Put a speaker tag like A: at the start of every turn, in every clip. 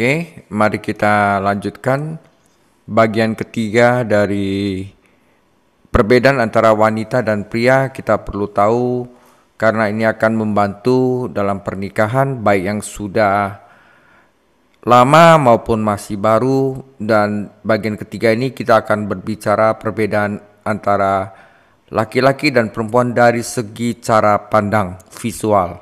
A: Oke, mari kita lanjutkan bagian ketiga dari perbedaan antara wanita dan pria. Kita perlu tahu karena ini akan membantu dalam pernikahan baik yang sudah lama maupun masih baru. Dan bagian ketiga ini kita akan berbicara perbedaan antara laki-laki dan perempuan dari segi cara pandang visual.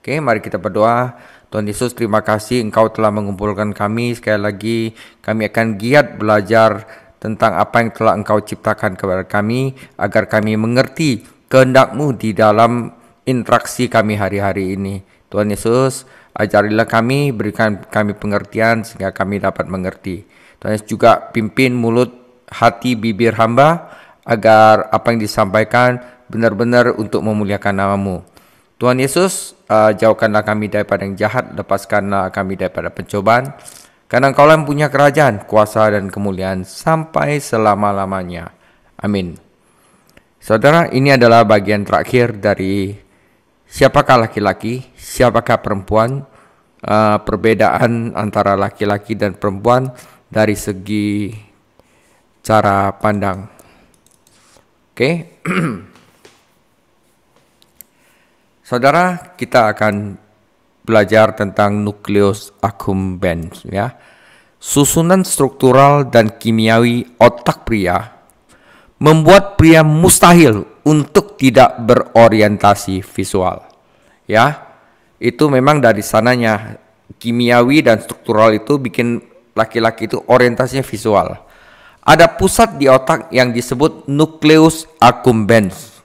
A: Oke, mari kita berdoa. Tuhan Yesus, terima kasih Engkau telah mengumpulkan kami. Sekali lagi kami akan giat belajar tentang apa yang telah Engkau ciptakan kepada kami, agar kami mengerti kehendak-Mu di dalam interaksi kami hari-hari ini. Tuhan Yesus, ajarilah kami, berikan kami pengertian sehingga kami dapat mengerti. Tuhan Yesus juga pimpin mulut, hati, bibir hamba, agar apa yang disampaikan benar-benar untuk memuliakan nama-Mu. Tuhan Yesus, jauhkanlah kami daripada yang jahat, lepaskanlah kami daripada pencobaan, karena Engkau yang punya kerajaan, kuasa dan kemuliaan sampai selama-lamanya. Amin. Saudara, ini adalah bagian terakhir dari siapakah laki-laki, siapakah perempuan, perbedaan antara laki-laki dan perempuan dari segi cara pandang. Oke. Saudara, kita akan belajar tentang nukleus accumbens, ya. Susunan struktural dan kimiawi otak pria membuat pria mustahil untuk tidak berorientasi visual. Ya, itu memang dari sananya kimiawi dan struktural itu bikin laki-laki itu orientasinya visual. Ada pusat di otak yang disebut nukleus accumbens.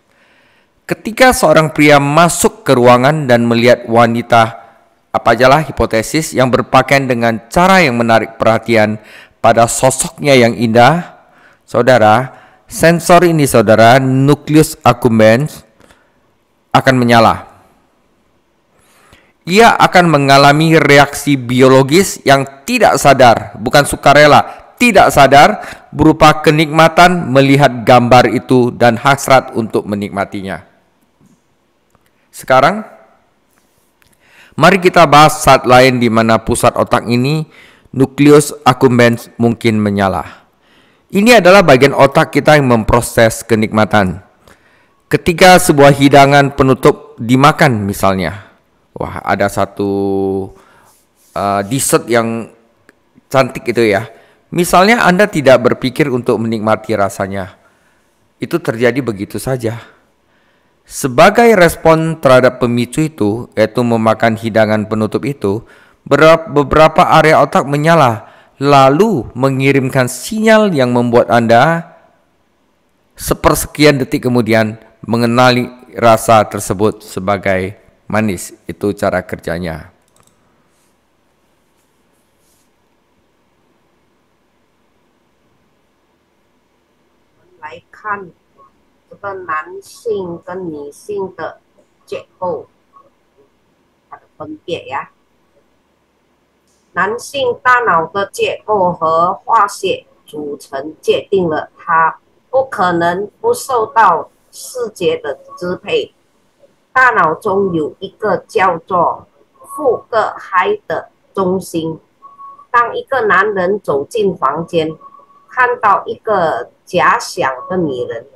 A: Ketika seorang pria masuk ke ruangan dan melihat wanita, apa ajalah hipotesis, yang berpakaian dengan cara yang menarik perhatian pada sosoknya yang indah, saudara, sensor ini saudara, nukleus accumbens akan menyala. Ia akan mengalami reaksi biologis yang tidak sadar, bukan sukarela, tidak sadar, berupa kenikmatan melihat gambar itu dan hasrat untuk menikmatinya. Sekarang, mari kita bahas saat lain di mana pusat otak ini, nukleus accumbens, mungkin menyala. Ini adalah bagian otak kita yang memproses kenikmatan. Ketika sebuah hidangan penutup dimakan misalnya, wah ada satu dessert yang cantik itu ya. Misalnya Anda tidak berpikir untuk menikmati rasanya. Itu terjadi begitu saja. Sebagai respon terhadap pemicu itu, yaitu memakan hidangan penutup itu, beberapa area otak menyala, lalu mengirimkan sinyal yang membuat Anda sepersekian detik kemudian mengenali rasa tersebut sebagai manis. Itu cara kerjanya.
B: 来看这个男性跟女性的结构，它的分别呀。男性大脑的结构和化学组成决定了它不可能不受到视觉的支配。大脑中有一个叫做副膈海的中心。当一个男人走进房间，看到一个假想的女人，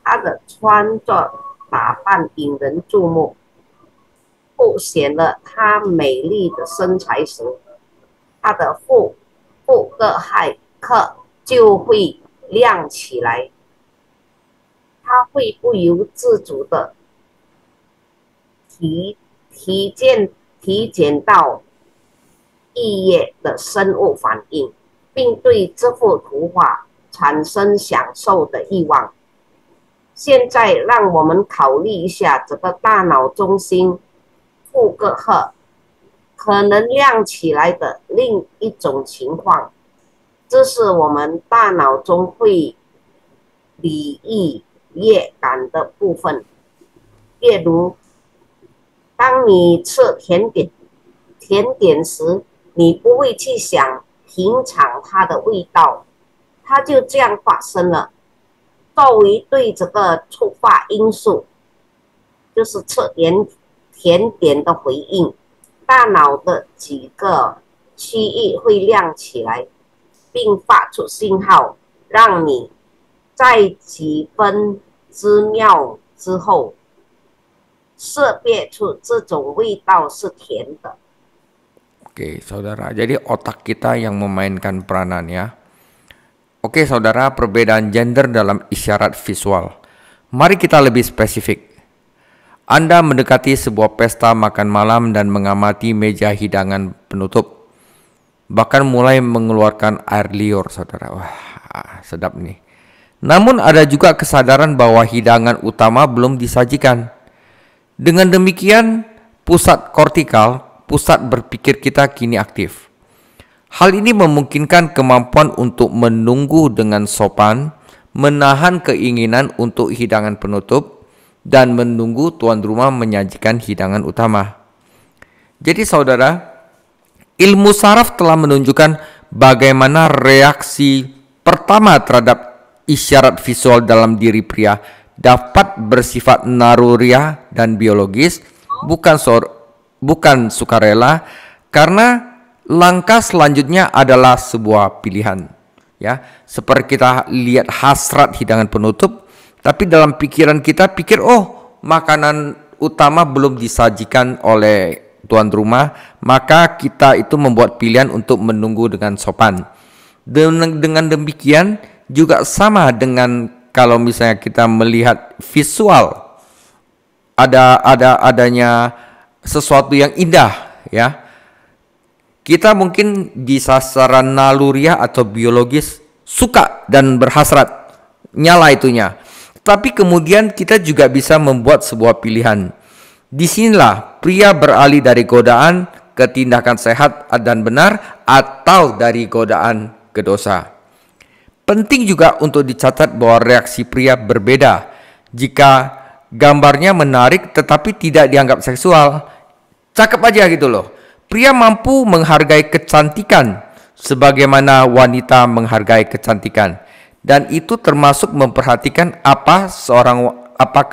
B: 她的穿着打扮引人注目，凸显了她美丽的身材时，她的副膈海克就会亮起来，她会不由自主的体检到异业的生物反应，并对这幅图画产生享受的欲望。现在让我们考虑一下这个大脑中心副膈核可能亮起来的另一种情况，这是我们大脑中会礼仪乐感的部分。例如，当你吃甜点时，你不会去想品尝它的味道，它就这样发生了。作为对这个触发因素，就是吃甜点的回应，大脑的几个区域会亮起来，并发出信号，让你在几分之秒之后识别出这种味道是甜的。
A: Oke, saudara. Jadi otak kita yang memainkan peranan ya. Oke, saudara, perbedaan gender dalam isyarat visual. Mari kita lebih spesifik. Anda mendekati sebuah pesta makan malam dan mengamati meja hidangan penutup. Bahkan mulai mengeluarkan air liur, saudara. Wah, sedap nih. Namun ada juga kesadaran bahwa hidangan utama belum disajikan. Dengan demikian, pusat kortikal, pusat berpikir kita kini aktif. Hal ini memungkinkan kemampuan untuk menunggu dengan sopan, menahan keinginan untuk hidangan penutup, dan menunggu tuan rumah menyajikan hidangan utama. Jadi saudara, ilmu saraf telah menunjukkan bagaimana reaksi pertama terhadap isyarat visual dalam diri pria dapat bersifat naluriah dan biologis, bukan sukarela, karena langkah selanjutnya adalah sebuah pilihan. Ya, seperti kita lihat hasrat hidangan penutup, tapi dalam pikiran kita pikir, oh makanan utama belum disajikan oleh tuan rumah, maka kita itu membuat pilihan untuk menunggu dengan sopan. Dengan demikian juga sama dengan kalau misalnya kita melihat visual, adanya sesuatu yang indah, ya. Kita mungkin bisa secara naluriah atau biologis suka dan berhasrat, nyala itunya. Tapi kemudian kita juga bisa membuat sebuah pilihan. Disinilah pria beralih dari godaan ke tindakan sehat dan benar, atau dari godaan ke dosa. Penting juga untuk dicatat bahwa reaksi pria berbeda jika gambarnya menarik tetapi tidak dianggap seksual. Cakep aja gitu loh. Pria mampu menghargai kecantikan sebagaimana wanita menghargai kecantikan. Dan itu termasuk memperhatikan apakah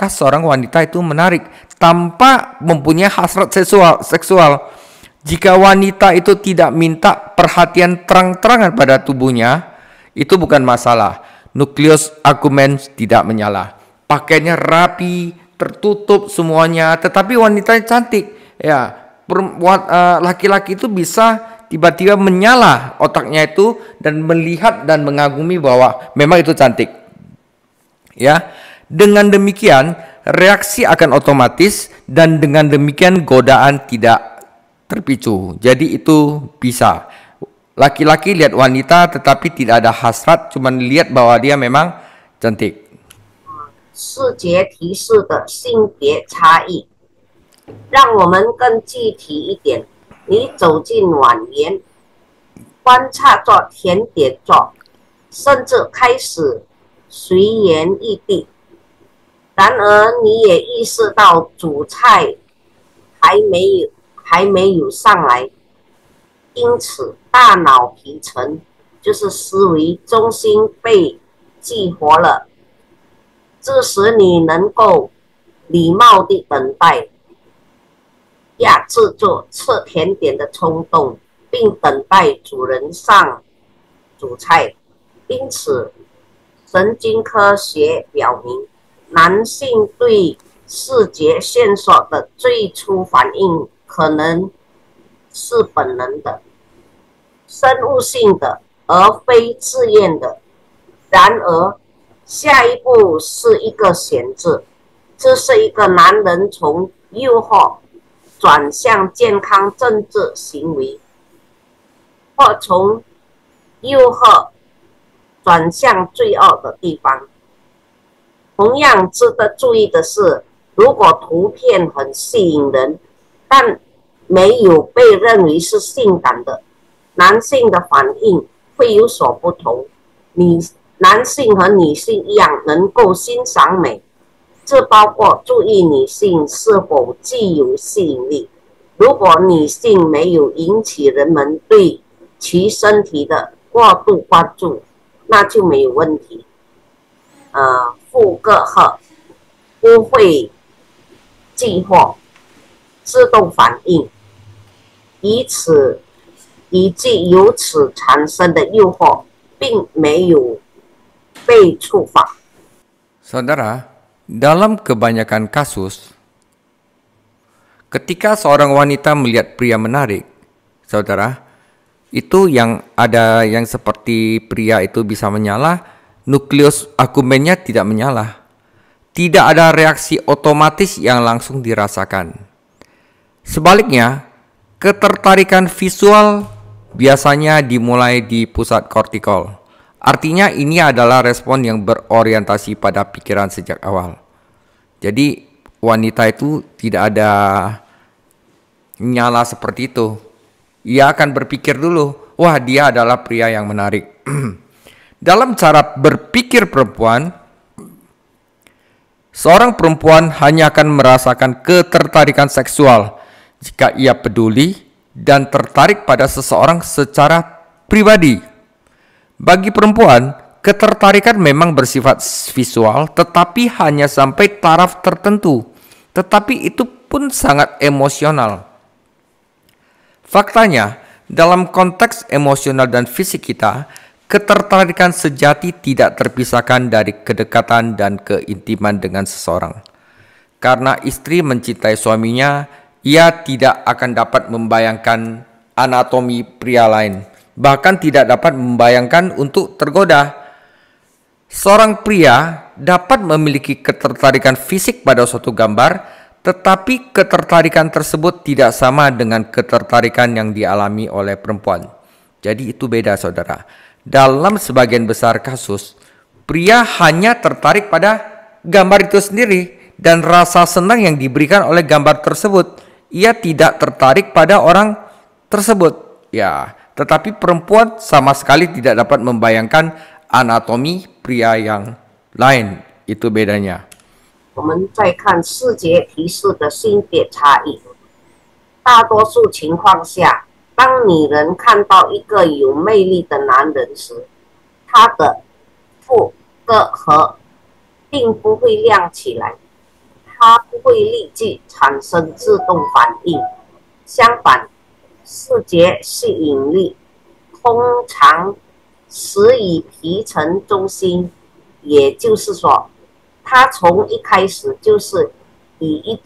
A: seorang wanita itu menarik tanpa mempunyai hasrat seksual. Jika wanita itu tidak minta perhatian terang-terangan pada tubuhnya, itu bukan masalah. Nukleus accumbens tidak menyala. Pakaiannya rapi, tertutup semuanya, tetapi wanitanya cantik. Ya, laki-laki itu bisa tiba-tiba menyala otaknya itu dan melihat dan mengagumi bahwa memang itu cantik. Ya, dengan demikian reaksi akan otomatis dan dengan demikian godaan tidak terpicu. Jadi itu bisa. Laki-laki lihat wanita tetapi tidak ada hasrat, cuma lihat bahwa dia memang cantik.
B: 视觉提示的性别差异，让我们更具体一点。你走进碗园，观察着甜点做，甚至开始随缘异地。然而，你也意识到主菜还没有上来，因此大脑皮层就是思维中心被激活了。这时，你能够礼貌地等待。压制住吃甜点的冲动，并等待主人上主菜。因此，神经科学表明，男性对视觉线索的最初反应可能是本能的、生物性的，而非自愿的。然而，下一步是一个选择，这是一个男人从诱惑转向健康政治行为，或从诱惑转向罪恶的地方。同样值得注意的是，如果图片很吸引人，但没有被认为是性感的，男性的反应会有所不同。男性和女性一样能够欣赏美。这包括注意女性是否具有吸引力。如果女性没有引起人们对其身体的过度关注，那就没有问题。负荷荷不会激活自动反应，以此以致由此产生的诱惑并没有被触发。
A: Saudara, dalam kebanyakan kasus, ketika seorang wanita melihat pria menarik, saudara, itu yang ada yang seperti pria itu bisa menyala, nukleus akumennya tidak menyala. Tidak ada reaksi otomatis yang langsung dirasakan. Sebaliknya, ketertarikan visual biasanya dimulai di pusat kortikal. Artinya ini adalah respon yang berorientasi pada pikiran sejak awal. Jadi wanita itu tidak ada nyala seperti itu. Ia akan berpikir dulu, wah dia adalah pria yang menarik. Dalam cara berpikir perempuan, seorang perempuan hanya akan merasakan ketertarikan seksual jika ia peduli dan tertarik pada seseorang secara pribadi. Bagi perempuan, ketertarikan memang bersifat visual, tetapi hanya sampai taraf tertentu. Tetapi itu pun sangat emosional. Faktanya, dalam konteks emosional dan fisik kita, ketertarikan sejati tidak terpisahkan dari kedekatan dan keintiman dengan seseorang. Karena istri mencintai suaminya, ia tidak akan dapat membayangkan anatomi pria lain. Bahkan tidak dapat membayangkan untuk tergoda. Seorang pria dapat memiliki ketertarikan fisik pada suatu gambar, tetapi ketertarikan tersebut tidak sama dengan ketertarikan yang dialami oleh perempuan. Jadi itu beda, saudara. Dalam sebagian besar kasus, pria hanya tertarik pada gambar itu sendiri dan rasa senang yang diberikan oleh gambar tersebut. Ia tidak tertarik pada orang tersebut. Ya, tetapi perempuan sama sekali tidak dapat membayangkan anatomi pria yang lain. Itu bedanya.
B: 我们再看视觉提示的性别差异。大多数情况下，当女人看到一个有魅力的男人时，她的副歌核并不会亮起来，她不会立即产生自动反应。相反，视觉吸引力通常始于皮层中心，也就是说，它从一开始就是以一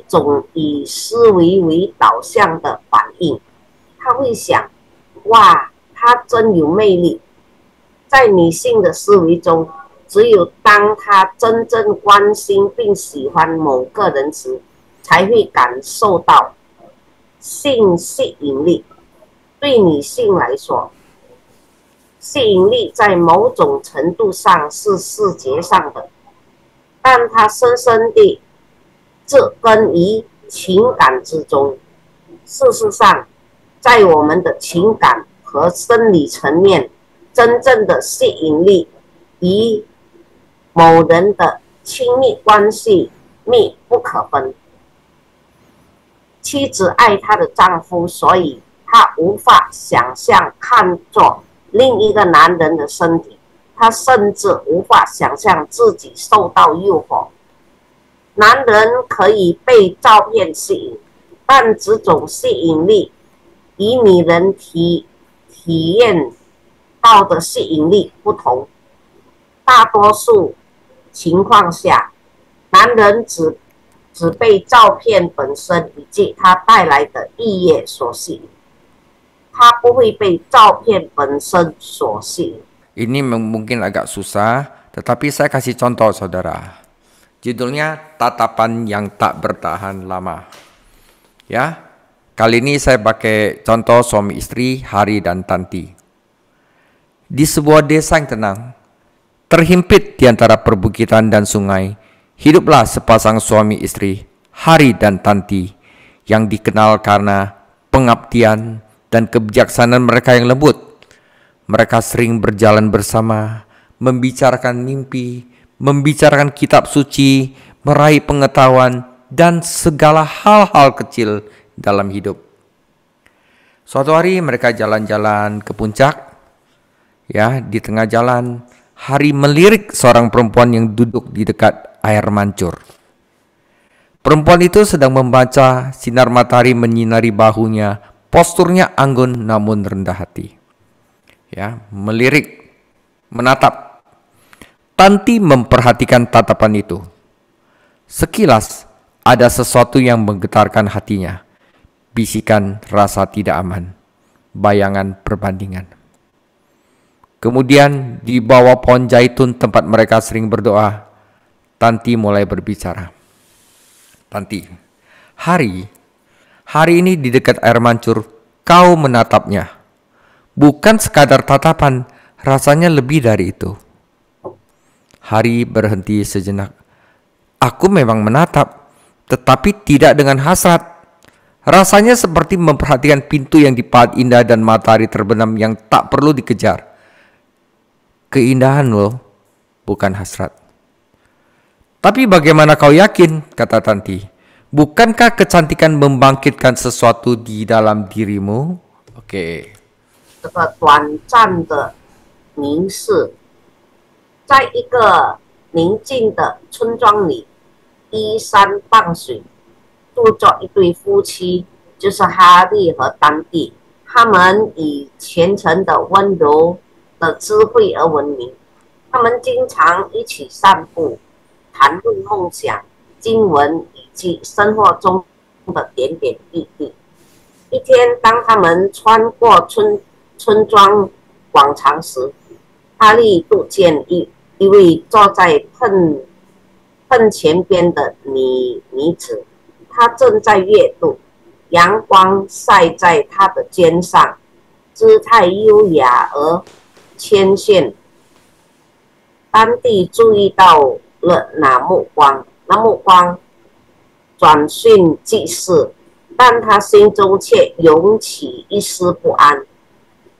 B: 种以思维为导向的反应。他会想，哇，他真有魅力。在女性的思维中，只有当她真正关心并喜欢某个人时，才会感受到性吸引力。对女性来说，吸引力在某种程度上是视觉上的，但它深深地植根于情感之中。事实上，在我们的情感和生理层面，真正的吸引力与某人的亲密关系密不可分。妻子爱她的丈夫，所以她无法想象看作另一个男人的身体，她甚至无法想象自己受到诱惑。男人可以被照片吸引，但这种吸引力与女人体验到的吸引力不同。大多数情况下，男人只被照片本身以及它带来的意义所吸引，他不会被照片本身所吸引。
A: Ini mungkin agak susah, tetapi saya kasih contoh, saudara. Judulnya Tatapan yang Tak Bertahan Lama. Ya, kali ini saya pakai contoh suami istri Hari dan Tanti. Di sebuah desa yang tenang, terhimpit di antara perbukitan dan sungai, hiduplah sepasang suami istri Hari dan Tanti yang dikenal karena pengabdian dan kebijaksanaan mereka yang lembut. Mereka sering berjalan bersama, membicarakan mimpi, membicarakan kitab suci, meraih pengetahuan, dan segala hal-hal kecil dalam hidup. Suatu hari mereka jalan-jalan ke puncak. Ya, di tengah jalan, Hari melirik seorang perempuan yang duduk di dekat air mancur. Perempuan itu sedang membaca, sinar matahari menyinari bahunya, Posturnya anggun namun rendah hati. Ya, melirik, menatap. Tanti memperhatikan tatapan itu. Sekilas ada sesuatu yang menggetarkan hatinya. Bisikan rasa tidak aman, bayangan perbandingan. Kemudian di bawah pohon zaitun tempat mereka sering berdoa, Tanti mulai berbicara. Tanti, hari ini di dekat air mancur, kau menatapnya. Bukan sekadar tatapan, rasanya lebih dari itu. Hari berhenti sejenak. Aku memang menatap, tetapi tidak dengan hasrat. Rasanya seperti memperhatikan pintu yang dipahat indah dan matahari terbenam yang tak perlu dikejar. Keindahan loh, bukan hasrat. Tapi bagaimana kau yakin, kata Tanti? Bukankah kecantikan membangkitkan sesuatu di dalam dirimu? Oke.
B: 这个短暂的凝视，在一个宁静的村庄里，依山傍水，住着一对夫妻，就是哈利和丹蒂。他们以虔诚的温柔的智慧而闻名。他们经常一起散步，谈论梦想、经文以及生活中的点点滴滴。一天，当他们穿过村庄广场时，哈利杜见一位坐在喷泉边的女子，她正在阅读，阳光晒在她的肩上，姿态优雅而纤纤。丹蒂注意到了那目光转瞬即逝，但他心中却涌起一丝不安，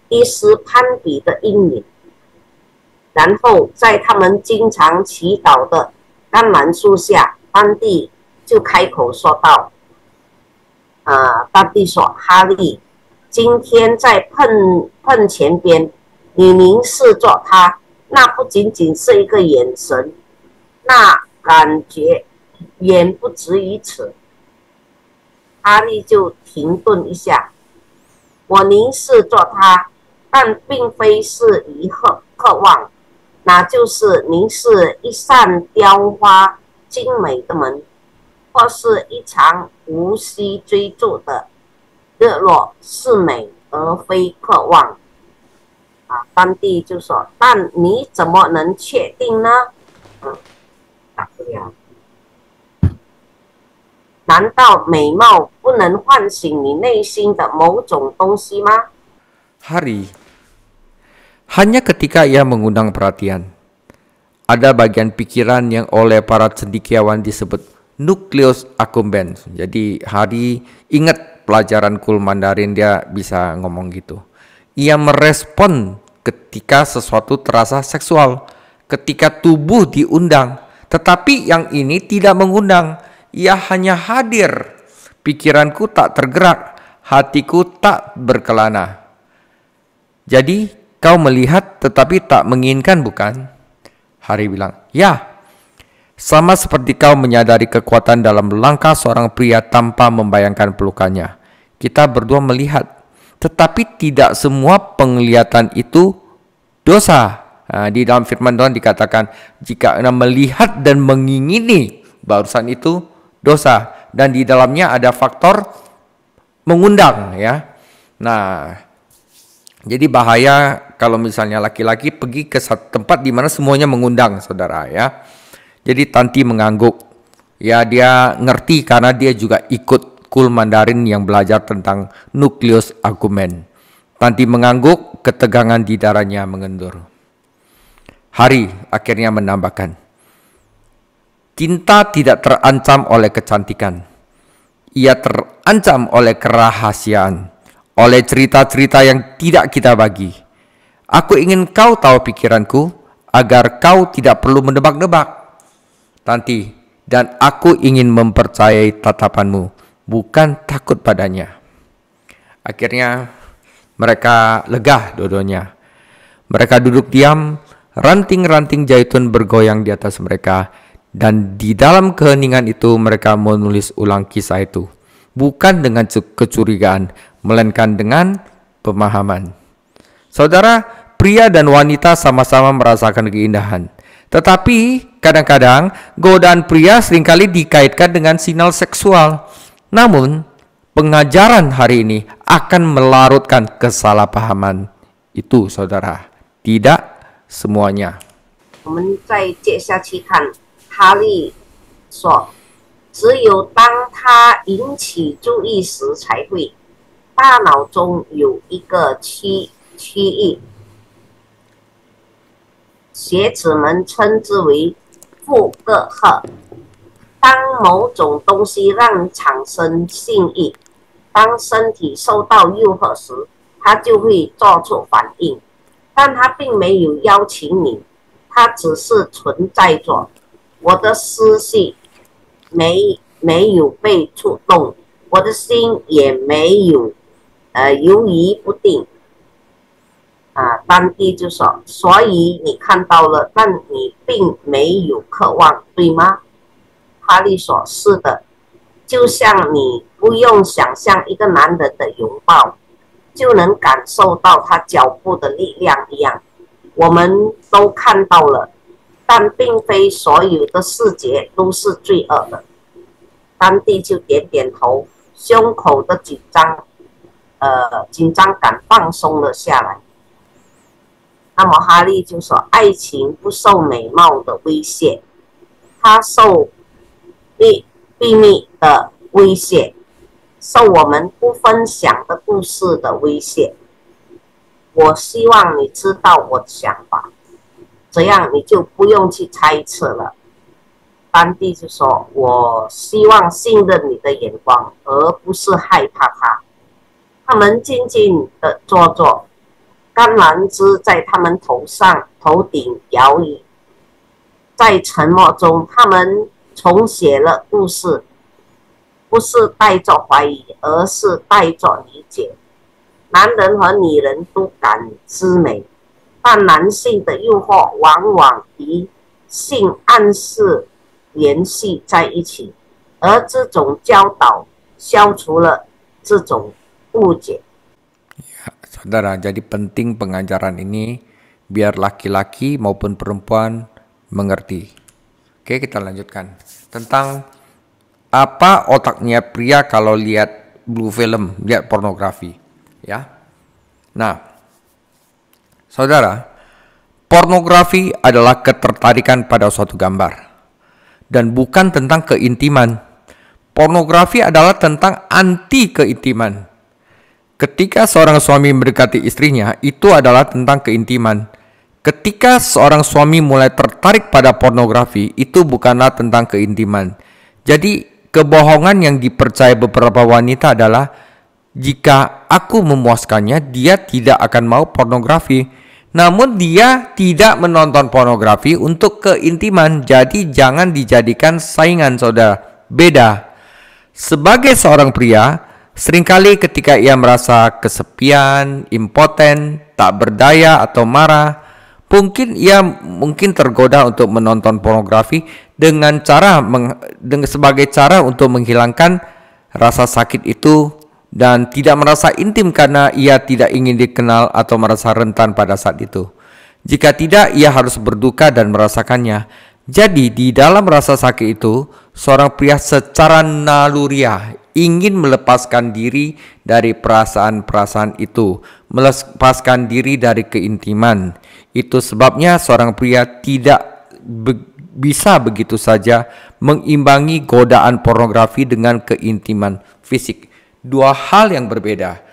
B: 一丝攀比的阴影。然后在他们经常祈祷的甘蓝树下，丹蒂就开口说道：“丹蒂说，哈利，今天在喷泉边，你凝视着他，那不仅仅是一个眼神，那感觉远不止于此。”哈利就停顿一下，我凝视着他，但并非是一渴望，那就是凝视一扇雕花精美的门，或是一场无需追逐的日落，是美而非渴望。丹蒂就说：“但你怎么能确定呢？”打不了。难道美貌不能唤醒你内心的某种东西吗？
A: Hari, hanya ketika ia mengundang perhatian, ada bagian pikiran yang oleh para cendekiawan disebut nukleus accumbens. Jadi Hari ingat pelajaran Kul Mandarin, dia bisa ngomong gitu. Ia merespon ketika sesuatu terasa seksual, ketika tubuh diundang, tetapi yang ini tidak mengundang. Ia hanya hadir. Pikiranku tak tergerak, hatiku tak berkelana. Jadi kau melihat tetapi tak menginginkan, bukan? Hari bilang, ya. Sama seperti kau menyadari kekuatan dalam langkah seorang pria tanpa membayangkan pelukannya. Kita berdua melihat, tetapi tidak semua penglihatan itu dosa. Di dalam firman Tuhan dikatakan, jika Anda melihat dan mengingini, barusan itu dosa, dan di dalamnya ada faktor mengundang, ya. Nah, jadi bahaya kalau misalnya laki-laki pergi ke satu tempat di mana semuanya mengundang, saudara, ya. Jadi Tanti mengangguk, ya, dia ngerti karena dia juga ikut Kul Mandarin yang belajar tentang nukleus accumbens. Tanti mengangguk, ketegangan di darahnya mengendur. Hari akhirnya menambahkan, cinta tidak terancam oleh kecantikan. Ia terancam oleh kerahasiaan, oleh cerita-cerita yang tidak kita bagi. Aku ingin kau tahu pikiranku, agar kau tidak perlu menebak-nebak. Tanti, dan aku ingin mempercayai tatapanmu, bukan takut padanya. Akhirnya mereka lega dua-duanya. Mereka duduk diam, ranting-ranting zaitun bergoyang di atas mereka. Dan di dalam keheningan itu mereka menulis ulang kisah itu. Bukan dengan kecurigaan, melainkan dengan pemahaman. Saudara, pria dan wanita sama-sama merasakan keindahan. Tetapi kadang-kadang godaan pria seringkali dikaitkan dengan sinyal seksual. Namun, pengajaran hari ini akan melarutkan kesalahpahaman itu, saudara. Tidak semuanya.
B: 我们再接下去看哈利说，只有当他引起注意时才会，大脑中有一个区域，学者们称之为副葛赫。当某种东西让你产生性欲，当身体受到诱惑时，它就会做出反应，但它并没有邀请你，它只是存在着。我的思绪没有被触动，我的心也没有犹豫不定。当地就说，所以你看到了，但你并没有渴望，对吗？哈利说：“是的，就像你不用想象一个男人的拥抱，就能感受到他脚步的力量一样。我们都看到了，但并非所有的视觉都是罪恶的。”当地就点点头，胸口的紧张感放松了下来。那么哈利就说：“爱情不受美貌的威胁，它受秘密的威胁，受我们不分享的故事的威胁。我希望你知道我的想法，这样你就不用去猜测了。”当地就说：“我希望信任你的眼光，而不是害怕它。”他们静静的坐着，橄榄枝在他们头顶摇曳。在沉默中，他们重写了故事，不是带着怀疑，而是带着理解。男人和女人都感知美，但男性的诱惑往往与性暗示联系在一起，而这种教导消除了这种误解。
A: Saudara, jadi penting pengajaran ini biar laki-laki maupun perempuan mengerti. Oke, kita lanjutkan. Tentang apa otaknya pria kalau lihat blue film, lihat pornografi. Ya. Nah, saudara, pornografi adalah ketertarikan pada suatu gambar. Dan bukan tentang keintiman. Pornografi adalah tentang anti keintiman. Ketika seorang suami mendekati istrinya, itu adalah tentang keintiman. Ketika seorang suami mulai tertarik pada pornografi, itu bukanlah tentang keintiman. Jadi, kebohongan yang dipercaya beberapa wanita adalah, jika aku memuaskannya, dia tidak akan mau pornografi. Namun dia tidak menonton pornografi untuk keintiman. Jadi, jangan dijadikan saingan, saudara. Beda. Sebagai seorang pria, seringkali ketika ia merasa kesepian, impoten, tak berdaya atau marah, ia mungkin tergoda untuk menonton pornografi sebagai cara untuk menghilangkan rasa sakit itu dan tidak merasa intim karena ia tidak ingin dikenal atau merasa rentan pada saat itu. Jika tidak, ia harus berduka dan merasakannya. Jadi di dalam rasa sakit itu, seorang pria secara naluriah ingin melepaskan diri dari perasaan-perasaan itu, melepaskan diri dari keintiman. Itu sebabnya seorang pria tidak bisa begitu saja mengimbangi godaan pornografi dengan keintiman fisik. Dua hal yang berbeda.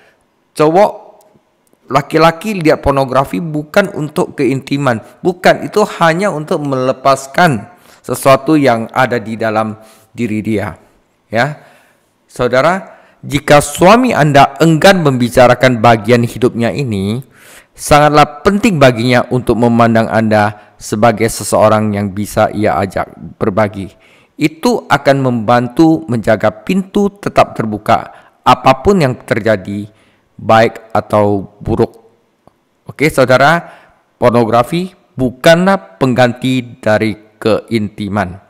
A: Laki-laki lihat pornografi bukan untuk keintiman, bukan, itu hanya untuk melepaskan sesuatu yang ada di dalam diri dia. Ya. Saudara, jika suami Anda enggan membicarakan bagian hidupnya ini, sangatlah penting baginya untuk memandang Anda sebagai seseorang yang bisa ia ajak berbagi. Itu akan membantu menjaga pintu tetap terbuka, apapun yang terjadi, baik atau buruk. Oke, saudara, pornografi bukanlah pengganti dari keintiman.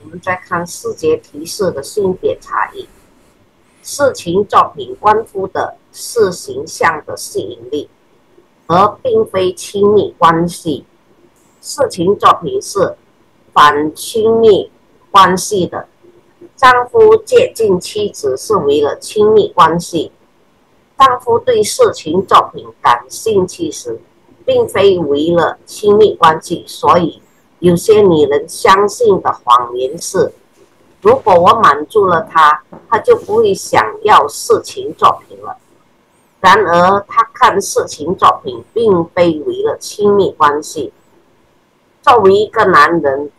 B: 我们再看视觉提示的性别差异。事情作品关乎的是形象的吸引力，而并非亲密关系。事情作品是反亲密关系的。丈夫接近妻子是为了亲密关系。丈夫对事情作品感兴趣时，并非为了亲密关系。所以，有些女人相信的谎言是：如果我满足了他，他就不会想要事情作品了。然而，他看事情作品并非为了亲密关系。作为一个男人，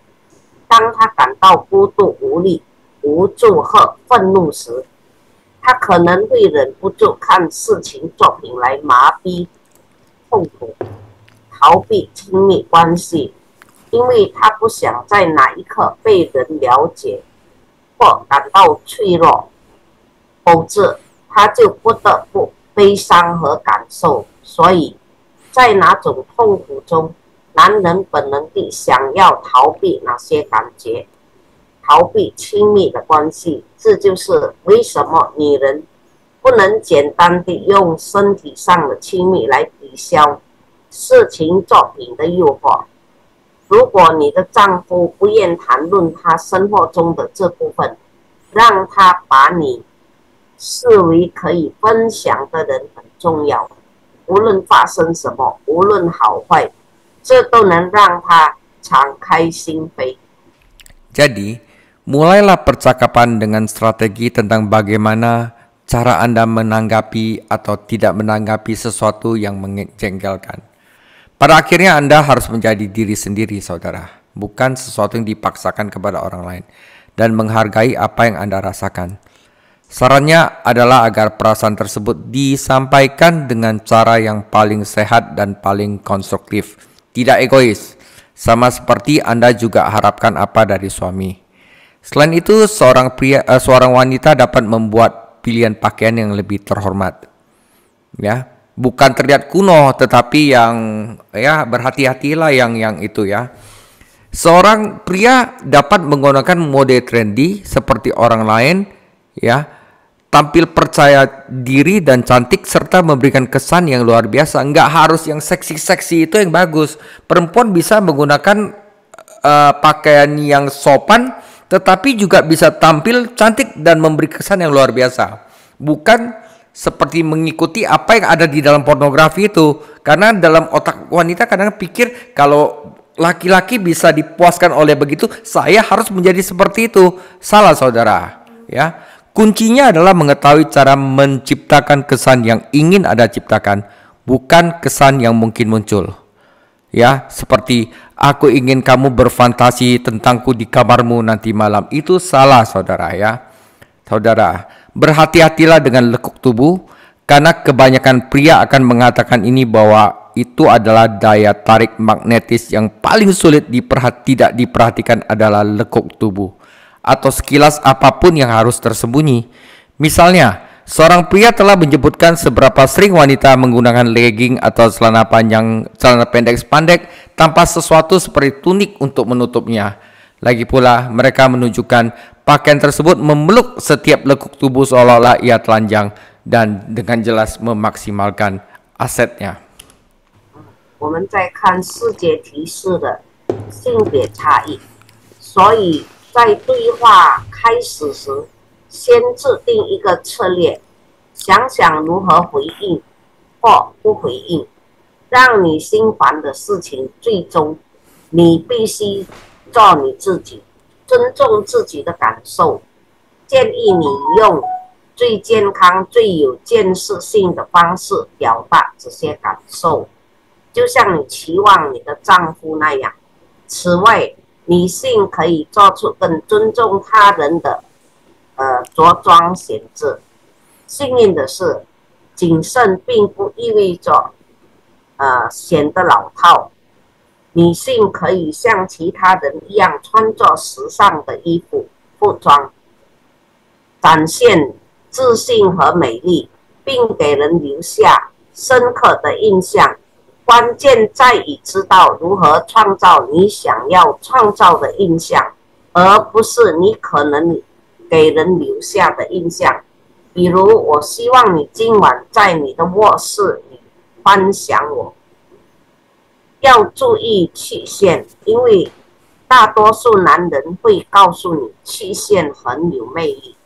B: 当他感到孤独、无力、无助和愤怒时，他可能会忍不住看事情作品来麻痹痛苦，逃避亲密关系，因为他不想在哪一刻被人了解或感到脆弱，否则他就不得不悲伤和感受。所以，在哪种痛苦中，男人本能地想要逃避那些感觉，逃避亲密的关系。这就是为什么女人不能简单地用身体上的亲密来抵消事情作品的诱惑。如果你的丈夫不愿谈论他生活中的这部分，让他把你视为可以分享的人很重要。无论发生什么，无论好坏，这都能让他敞开心扉。
A: Jadi, mulailah percakapan dengan strategi tentang bagaimana cara Anda menanggapi atau tidak menanggapi sesuatu yang menjengkelkan. Pada akhirnya Anda harus menjadi diri sendiri, saudara, bukan sesuatu yang dipaksakan kepada orang lain, dan menghargai apa yang Anda rasakan. Sarannya adalah agar perasaan tersebut disampaikan dengan cara yang paling sehat dan paling konstruktif, tidak egois, sama seperti Anda juga harapkan apa dari suami. Selain itu, seorang wanita dapat membuat pilihan pakaian yang lebih terhormat. Ya, bukan terlihat kuno, tetapi yang berhati-hatilah yang itu ya. Seorang pria dapat menggunakan mode trendy seperti orang lain, ya, tampil percaya diri dan cantik serta memberikan kesan yang luar biasa. Enggak harus yang seksi-seksi itu yang bagus. Perempuan bisa menggunakan pakaian yang sopan, tetapi juga bisa tampil cantik dan memberi kesan yang luar biasa. Bukan seperti mengikuti apa yang ada di dalam pornografi itu. Karena dalam otak wanita kadang pikir kalau laki-laki bisa dipuaskan oleh begitu, saya harus menjadi seperti itu. Salah, saudara. Ya. Kuncinya adalah mengetahui cara menciptakan kesan yang ingin Anda ciptakan, bukan kesan yang mungkin muncul. Ya, seperti aku ingin kamu berfantasi tentangku di kamarmu nanti malam. Itu salah, saudara ya. Saudara, berhati-hatilah dengan lekuk tubuh, karena kebanyakan pria akan mengatakan ini bahwa itu adalah daya tarik magnetis yang paling sulit tidak diperhatikan adalah lekuk tubuh. Atau sekilas apapun yang harus tersembunyi. Misalnya, seorang pria telah menyebutkan seberapa sering wanita menggunakan legging atau celana pendek spandek tanpa sesuatu seperti tunik untuk menutupnya. Lagi pula, mereka menunjukkan pakaian tersebut memeluk setiap lekuk tubuh seolah-olah ia telanjang dan dengan jelas memaksimalkan asetnya.
B: 我们在看世界提示的性别差异，所以在对话开始时，先制定一个策略，想想如何回应或不回应，让你心烦的事情，最终你必须做你自己，尊重自己的感受。建议你用最健康、最有建设性的方式表达这些感受，就像你期望你的丈夫那样。此外，女性可以做出更尊重他人的着装选择。幸运的是，谨慎并不意味着显得老套。女性可以像其他人一样穿着时尚的服装，展现自信和美丽，并给人留下深刻的印象。关键在于知道如何创造你想要创造的印象，而不是你可能给人留下的印象。比如，我希望你今晚在你的卧室里分享我。要注意曲线，因为大多数男人会告诉你曲线很有魅力，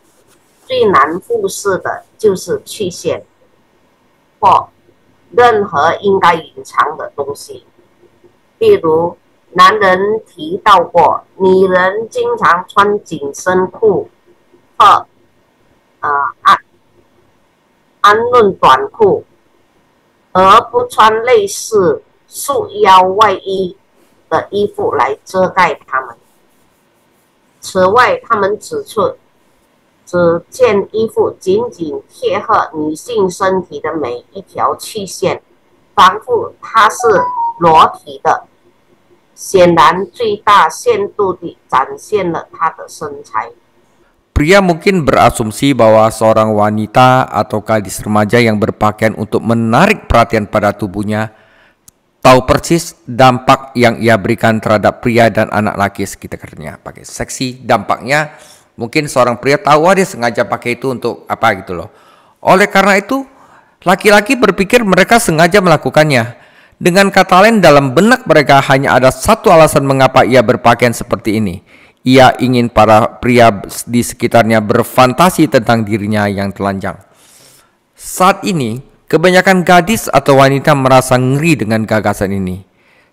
B: 最难忽视的就是曲线或任何应该隐藏的东西。例如，男人提到过，女人经常穿紧身裤或安论短裤，而不穿类似束腰外衣的衣服来遮盖它们。此外，他们指出，只件衣服紧紧贴合女性身体的每一条曲线，仿佛它是裸体的，显然最大限度地展现了她的身材。
A: Pria mungkin berasumsi bahwa seorang wanita atau gadis remaja yang berpakaian untuk menarik perhatian pada tubuhnya tahu persis dampak yang ia berikan terhadap pria dan anak laki sekitarnya. Pakai seksi, dampaknya mungkin seorang pria tahu dia sengaja pakai itu untuk apa gitu loh. Oleh karena itu, laki-laki berpikir mereka sengaja melakukannya. Dengan kata lain, dalam benak mereka hanya ada satu alasan mengapa ia berpakaian seperti ini. Ia ingin para pria di sekitarnya berfantasi tentang dirinya yang telanjang. Saat ini, kebanyakan gadis atau wanita merasa ngeri dengan gagasan ini.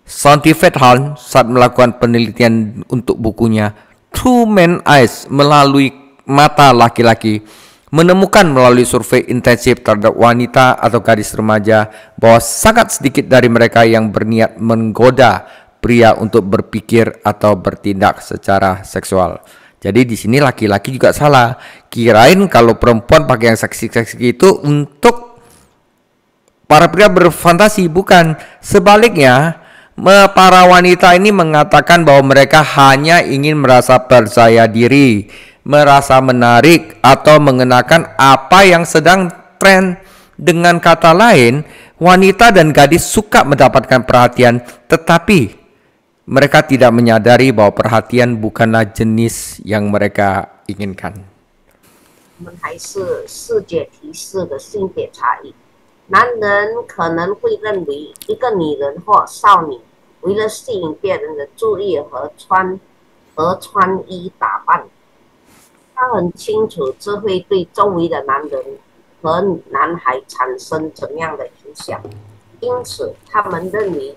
A: Santi Vethaln saat melakukan penelitian untuk bukunya Two Men Eyes melalui mata laki-laki, menemukan melalui survei intensif terhadap wanita atau gadis remaja bahwa sangat sedikit dari mereka yang berniat menggoda pria untuk berpikir atau bertindak secara seksual. Jadi di sini laki-laki juga salah. Kirain kalau perempuan pakai yang seksi-seksi itu untuk para pria berfantasi, bukan. Sebaliknya, para wanita ini mengatakan bahwa mereka hanya ingin merasa percaya diri, merasa menarik, atau mengenakan apa yang sedang tren. Dengan kata lain, wanita dan gadis suka mendapatkan perhatian, tetapi mereka tidak menyadari bahwa perhatian bukanlah jenis yang mereka inginkan.
B: 我们还是视觉提示的性别差异。男人可能会认为一个女人或少女为了吸引别人的注意而穿衣打扮，他很清楚这会对周围的男人和男孩产生怎样的影响，因此他们认为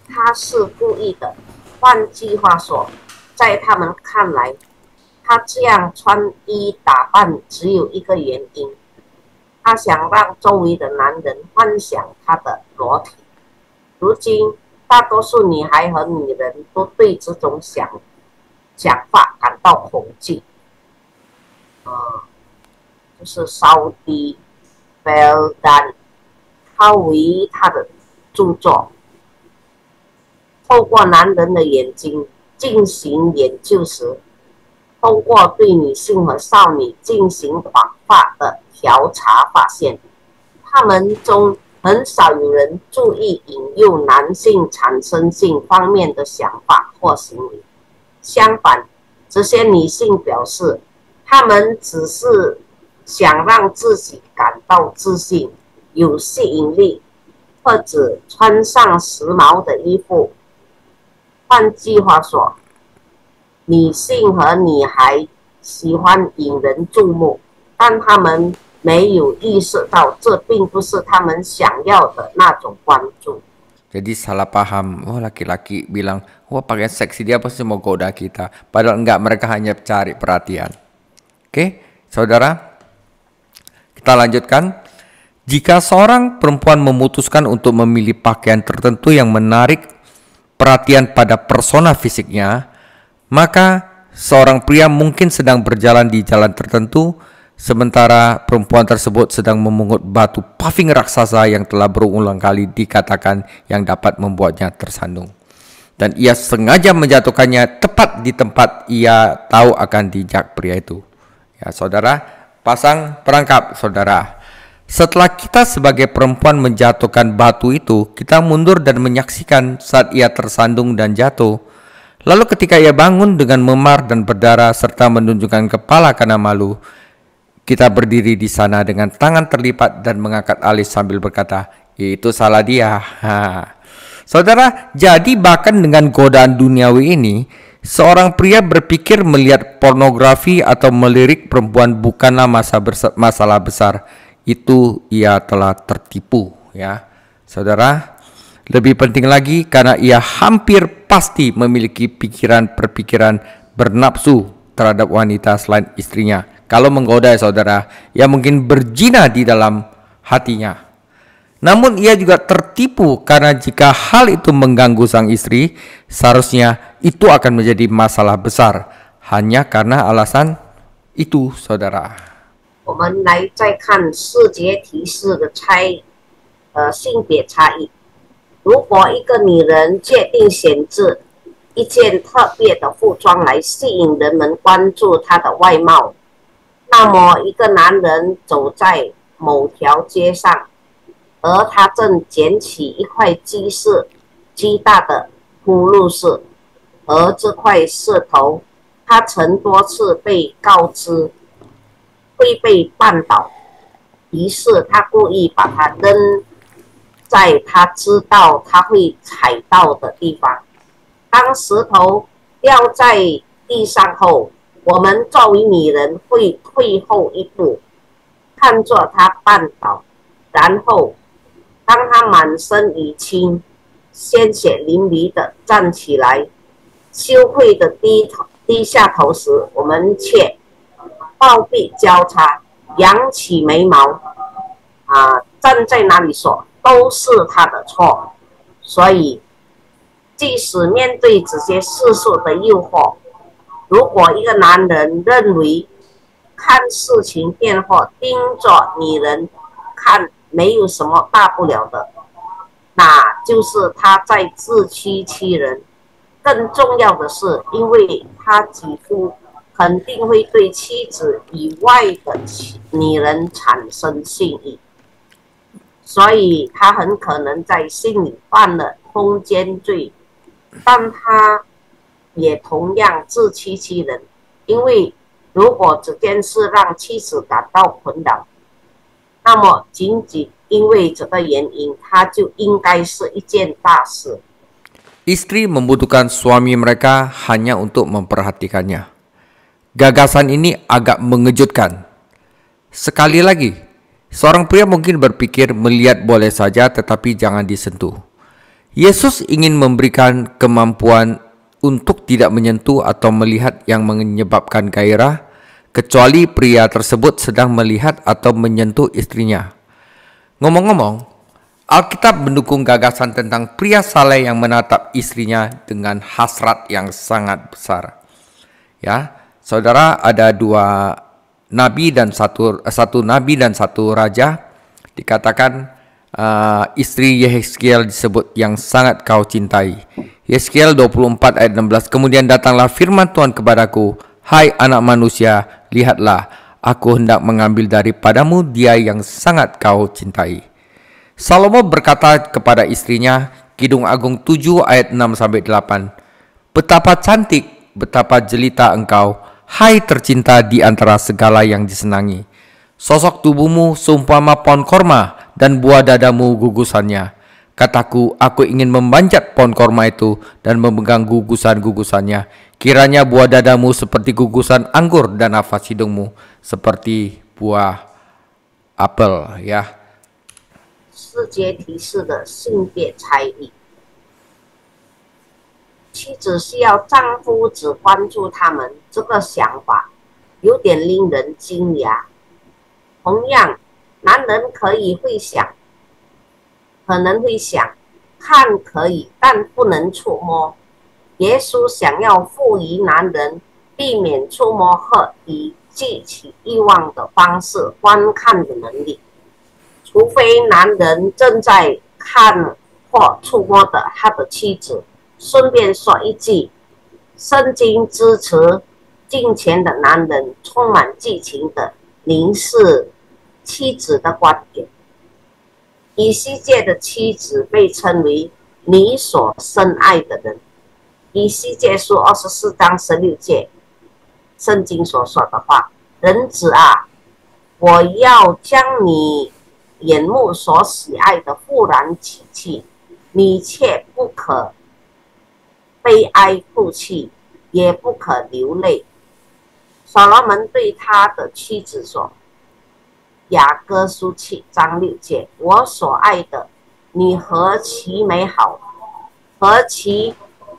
B: 他是故意的。换句话说，在他们看来，他这样穿衣打扮只有一个原因，他想让周围的男人幻想他的裸体。如今，大多数女孩和女人都对这种想法感到恐惧。就是烧低 Veldhan 他为他的著作。透过男人的眼睛进行研究时，通过对女性和少女进行广泛的调查发现，他们中很少有人注意引诱男性产生性方面的想法或行为。相反，这些女性表示，她们只是想让自己感到自信、有吸引力，或者穿上时髦的衣服。换句话说，女性和女孩喜欢引人注目，但她们没有意识到这并不是她们想要的那种关注。
A: Jadi salah paham, laki-laki bilang, pakaian seksi dia pasti mau goda kita. Padahal enggak, mereka hanya cari perhatian. Oke, saudara, kita lanjutkan. Jika seorang perempuan memutuskan untuk memilih pakaian tertentu yang menarik perhatian pada persona fisiknya, maka seorang pria mungkin sedang berjalan di jalan tertentu, sementara perempuan tersebut sedang memungut batu paving raksasa yang telah berulang kali dikatakan yang dapat membuatnya tersandung. Dan ia sengaja menjatuhkannya tepat di tempat ia tahu akan dijak pria itu. Ya saudara, pasang perangkap saudara. Setelah kita sebagai perempuan menjatuhkan batu itu, kita mundur dan menyaksikan saat ia tersandung dan jatuh. Lalu ketika ia bangun dengan memar dan berdarah serta menunjukkan kepala karena malu, kita berdiri di sana dengan tangan terlipat dan mengangkat alis sambil berkata, itu salah dia. Saudara, jadi bahkan dengan godaan duniawi ini, seorang pria berpikir melihat pornografi atau melirik perempuan bukanlah masalah besar. Itu ia telah tertipu, ya. Saudara, lebih penting lagi karena ia hampir pasti memiliki pikiran-perpikiran bernafsu terhadap wanita selain istrinya. Kalau menggoda, saudara, ia mungkin berzina di dalam hatinya. Namun ia juga tertipu karena jika hal itu mengganggu sang istri, seharusnya itu akan menjadi masalah besar hanya karena alasan itu, saudara.
B: 我们来再看4节提示的性别差异。如果一个女人界定选择一件特别的服装来吸引人们关注她的外貌，那么一个男人走在某条街上，而他正捡起一块巨大的铺路石，而这块石头他曾多次被告知会被绊倒，于是他故意把它扔在他知道他会踩到的地方。当石头掉在地上后，我们作为女人会退后一步，看作他绊倒，然后当他满身淤青、鲜血淋漓地站起来，羞愧地低下头时，我们却抱臂交叉，扬起眉毛，站在那里说都是他的错。所以，即使面对这些世俗的诱惑，如果一个男人认为看事情变化盯着女人看没有什么大不了的，那就是他在自欺欺人。更重要的是，因为他几乎肯定会对妻子以外的女人产生性欲，所以他很可能在心里犯了通奸罪，但他也同样自欺欺人，因为如果这件事让妻子感到困扰，那么仅仅因为这个原因，它就应该是一件大事。
A: Istri membutuhkan suami mereka hanya untuk memperhatikannya. Gagasan ini agak mengejutkan. Sekali lagi, seorang pria mungkin berpikir melihat boleh saja tetapi jangan disentuh. Yesus ingin memberikan kemampuan untuk tidak menyentuh atau melihat yang menyebabkan gairah, kecuali pria tersebut sedang melihat atau menyentuh istrinya. Ngomong-ngomong, Alkitab mendukung gagasan tentang pria saleh yang menatap istrinya dengan hasrat yang sangat besar. Ya, saudara, ada satu nabi dan satu raja. Dikatakan istri Yehezkiel disebut yang sangat kau cintai. Yehezkiel 24 ayat 16. Kemudian datanglah firman Tuhan kepadaku, hai anak manusia, lihatlah, aku hendak mengambil daripadamu dia yang sangat kau cintai. Salomo berkata kepada istrinya, Kidung Agung 7 ayat 6-8, betapa cantik, betapa jelita engkau, hai tercinta di antara segala yang disenangi. Sosok tubuhmu seumpama pohon korma dan buah dadamu gugusannya. Kataku, aku ingin memanjat pohon korma itu dan memegang gugusan-gugusannya. Kiranya buah dadamu seperti gugusan anggur dan nafas hidungmu seperti buah apel. Ya.
B: 世界提示的性别差异。妻子需要丈夫只关注他们，这个想法有点令人惊讶。同样，男人可能会想，看可以，但不能触摸。耶稣想要赋予男人避免触摸和以激起欲望的方式观看的能力。除非男人正在看或触摸的他的妻子，顺便说一句，圣经支持敬虔的男人充满激情的凝视妻子的观点。以西结的妻子被称为你所深爱的人。以西结书24章16节，圣经所说的话：人子啊，我要将你眼目所喜爱的忽然起去，你却不可悲哀哭泣，也不可流泪。所罗门对他的妻子说：雅歌书7章6节，我所爱的，你何其美好，何其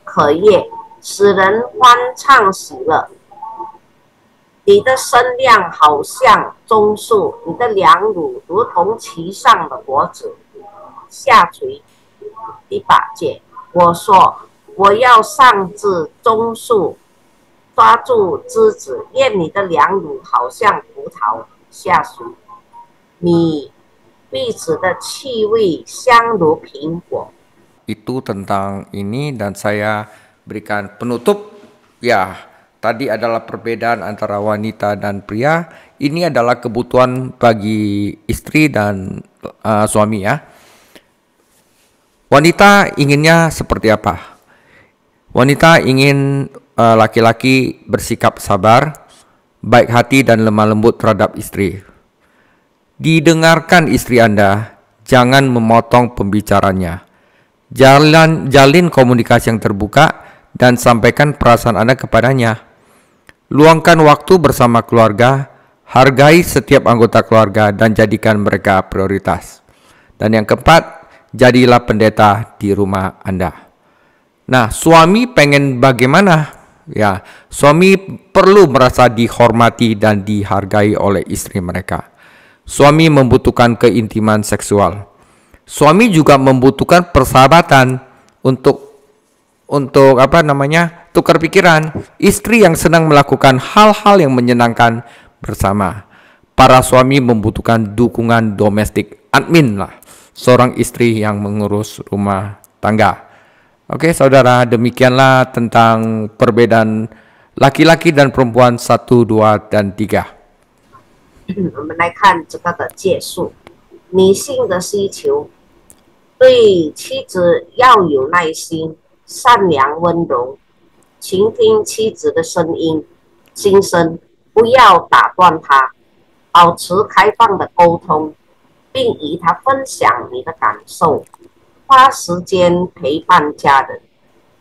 B: 可悦，使人欢畅喜乐。你的身量好像棕树，你的两乳如同其上的果子。下垂第8节，我说我要上至棕树，抓住枝子，愿你的两乳好像葡萄。下垂，你鼻子的气味香如苹果。
A: Itu tentang ini, dan saya berikan penutup. Ya, tadi adalah perbedaan antara wanita dan pria. Ini adalah kebutuhan bagi istri dan suami ya. Wanita inginnya seperti apa? Wanita ingin laki-laki bersikap sabar, baik hati dan lemah lembut terhadap istri. Didengarkan istri Anda, jangan memotong pembicaranya. Jalin komunikasi yang terbuka dan sampaikan perasaan Anda kepadanya. Luangkan waktu bersama keluarga, hargai setiap anggota keluarga dan jadikan mereka prioritas. Dan yang keempat, jadilah pendeta di rumah Anda. Nah, suami pengen bagaimana? Ya, suami perlu merasa dihormati dan dihargai oleh istri mereka. Suami membutuhkan keintiman seksual. Suami juga membutuhkan persahabatan untuk tukar pikiran. Istri yang senang melakukan hal-hal yang menyenangkan bersama. Para suami membutuhkan dukungan domestik, admin lah, seorang istri yang mengurus rumah tangga. Oke saudara, demikianlah tentang perbedaan laki-laki dan perempuan 1, 2, dan 3.
B: 我们来看这个的介述。女性的需求，对妻子要有耐心、善良、温柔，倾听妻子的心声，不要打断她，保持开放的沟通，并与她分享你的感受，花时间陪伴家人，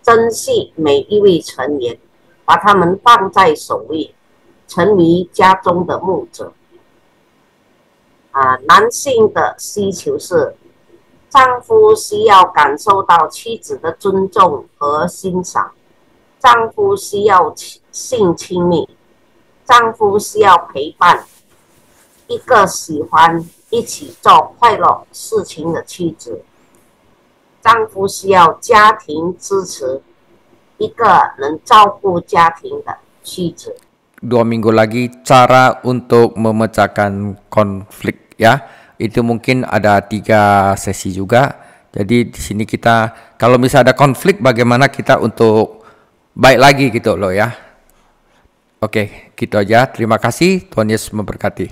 B: 珍惜每一位成员，把他们放在首位，成为家中的牧者。男性的需求是，丈夫需要感受到妻子的尊重和欣赏，丈夫需要性亲密，丈夫需要陪伴，一个喜欢一起做快乐事情的妻子，丈夫需要家庭支持，一个能照顾家庭的妻子。
A: 2 minggu lagi cara untuk memecahkan konflik ya. Itu mungkin ada 3 sesi juga. Jadi di sini kita kalau misalnya ada konflik bagaimana kita untuk baik lagi gitu loh ya. Oke, gitu aja. Terima kasih. Tuhan Yesus memberkati.